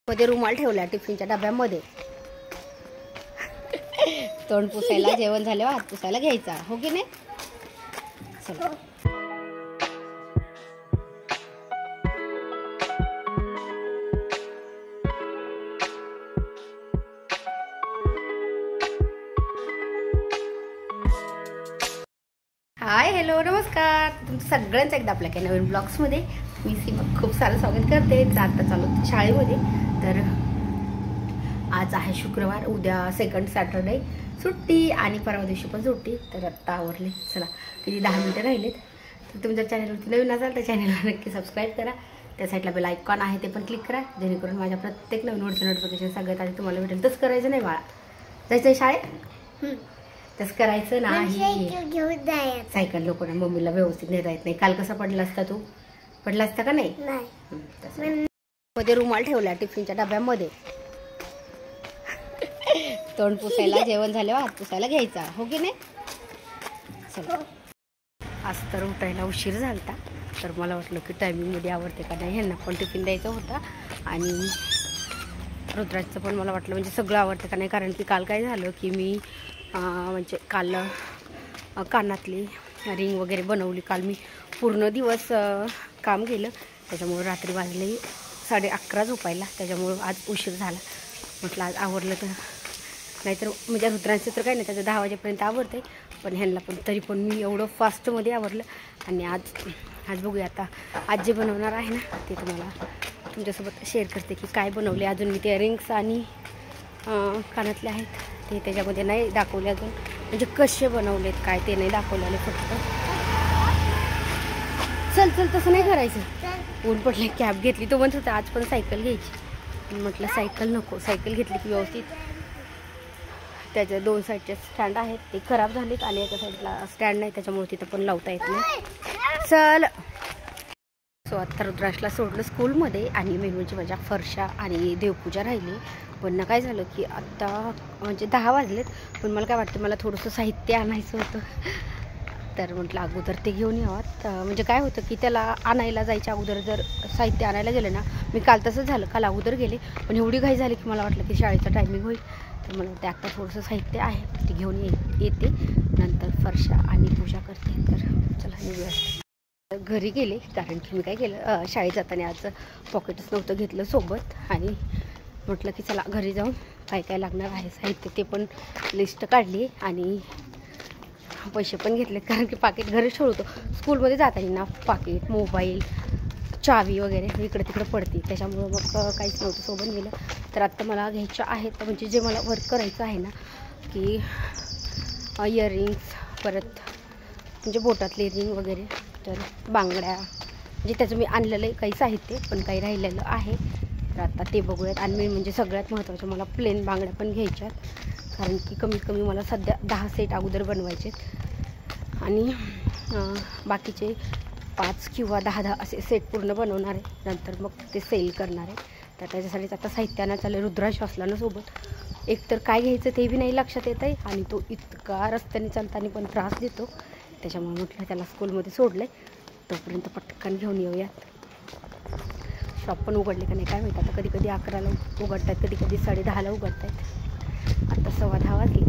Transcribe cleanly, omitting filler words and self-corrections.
मध्ये रुमाल ठेवला टिफिनच्या डब्यामध्ये. तोंड पुसायला, जेवण झाल्यावर हात पुसायला घ्यायचा, हो की नाही? चला. हाय, हॅलो, नमस्कार. तुमचं सगळ्यांचं एकदा आपल्या काही नवीन ब्लॉग्समध्ये मी सीमा खूप सारं स्वागत करते. तर आता चालू शाळेमध्ये. तर आज आहे शुक्रवार, उद्या सेकंड सॅटरडे सुट्टी आणि परवा दिवशी पण सुट्टी. तर आत्ता आवरले. चला, किती 10 मिनिटं राहिलेत. तर तुम्ही जर चॅनलवरती नवीन असाल तर चॅनलला नक्की सबस्क्राईब करा. त्या साईडला बेल आयकॉन आहे ते पण क्लिक करा, जेणेकरून माझ्या प्रत्येक नवीन व्हिडिओचं नोटिफिकेशन सगळ्यात आधी तुम्हाला भेटेल. तसं करायचं नाही बाळा, जायचं शाळेत तसं करायचं नाही. सायकल लोकांना मम्मीला व्यवस्थित नेता येत नाही. काल कसा पडला असता तू? पडला असता का नाही? मध्ये रुमाल ठेवला टिफिनच्या डब्यामध्ये. तोंड पुसायला, जेवण झाल्यावर हात पुसायला घ्यायचा, हो की नाही? चला. आज तर उठायला उशीर झालता. तर मला वाटलं की टायमिंगमध्ये आवडते का नाही, ह्यांना पण टिफिन द्यायचं होता आणि रुद्राजचं पण मला वाटलं म्हणजे सगळं आवडतं का नाही. कारण की काल काय झालं की मी म्हणजे काल कानातली रिंग वगैरे बनवली. काल मी पूर्ण दिवस काम केलं, त्याच्यामुळं रात्री वाजले 11:30 झोपायला. त्याच्यामुळं आज उशीर झाला. म्हटलं आज आवरलं तर, नाहीतर म्हणजे रुद्रांचं तर काय नाही, त्याचं 10 वाजेपर्यंत आवरते. पण ह्यांना पण तरी पण मी एवढं फास्टमध्ये आवरलं. आणि आज बघूया आता आज जे बनवणार आहे ना ते तुम्हाला तुमच्यासोबत शेअर करते की काय बनवले. अजून मी ते रिंग्स आणि कानातले आहेत ते त्याच्यामध्ये नाही दाखवले अजून, म्हणजे कसे बनवलेत काय ते नाही दाखवलेले. फक्त चल चल तसं नाही करायचं. ऊन पडले. कॅब घेतली, तो म्हणत होता आज पण सायकल घ्यायची. म्हटलं सायकल नको, सायकल घेतली की व्यवस्थित त्याच्या 2 साईडचे स्टँड आहेत ते खराब झालेत आणि एका साईडला स्टँड नाही, त्याच्यामुळे तिथं पण लावता येत नाही. चल. सो आत्ता रुद्राजला सोडलं स्कूलमध्ये आणि मेनूची माझ्या फरशा आणि देवपूजा राहिली. पण काय झालं की आत्ता म्हणजे 10 वाजलेत. पण मला काय वाटतं, मला थोडंसं साहित्य आणायचं होतं. तर म्हटलं अगोदर ते घेऊन यावं. म्हणजे काय होतं की त्याला आणायला जायच्या अगोदर जर साहित्य आणायला गेलं ना, मी काल तसंच झालं, काल अगोदर गेले पण एवढी घाई झाली की मला वाटलं की शाळेचा टायमिंग होईल. तर मला वाटतं आत्ता थोडंसं साहित्य आहे ते घेऊन येते, नंतर फरशा आणि पूजा करते. तर चला निघूया. घरी गेले कारण की मी काय केलं, शाळेत जाताना आज पॉकेटच नव्हतं घेतलं सोबत. आणि म्हटलं की चला घरी जाऊन काय काय लागणार आहे साहित्य ते पण लिस्ट काढली आणि पैसे पण घेतलेत. कारण की पाकिट घरीच ठेवतो. स्कूलमध्ये जाताना ना पाकिट, मोबाईल, चावी वगैरे इकडे तिकडे पडते, त्याच्यामुळं मग काहीच नव्हतं सोबत गेलं. तर आत्ता मला घ्यायचं आहेत म्हणजे जे मला वर्क करायचं आहे ना, की इयरिंग्स, परत म्हणजे बोटातले रिंग वगैरे, तर बांगड्या, म्हणजे त्याचं मी आणलेलं आहे काही साहित्य, पण काही राहिलेलं आहे. तर आता ते बघूयात. आणि मी म्हणजे सगळ्यात महत्त्वाचं मला प्लेन बांगड्या पण घ्यायच्यात, कारण की कमीत कमी मला सध्या 10 सेट अगोदर बनवायचे आणि बाकीचे 5 किंवा 10 असे सेट पूर्ण बनवणार आहे. नंतर मग ते सेल करणार आहे. तर त्याच्यासाठीच आता साहित्यानं चाललं. रुद्राज असला ना सोबत, एकतर काय घ्यायचं ते बी नाही लक्षात येत आहे आणि तो इतका रस्त्याने चालताना पण त्रास देतो. त्याच्यामुळे म्हटलं त्याला स्कूलमध्ये सोडलं आहे, तोपर्यंत पटकन घेऊन येऊयात. शॉप पण उघडले का नाही काय माहीत. आता कधी कधी 11ला उघडतात, कधी कधी 10:30ला उघडत आहेत. आता 10:15 वाजले.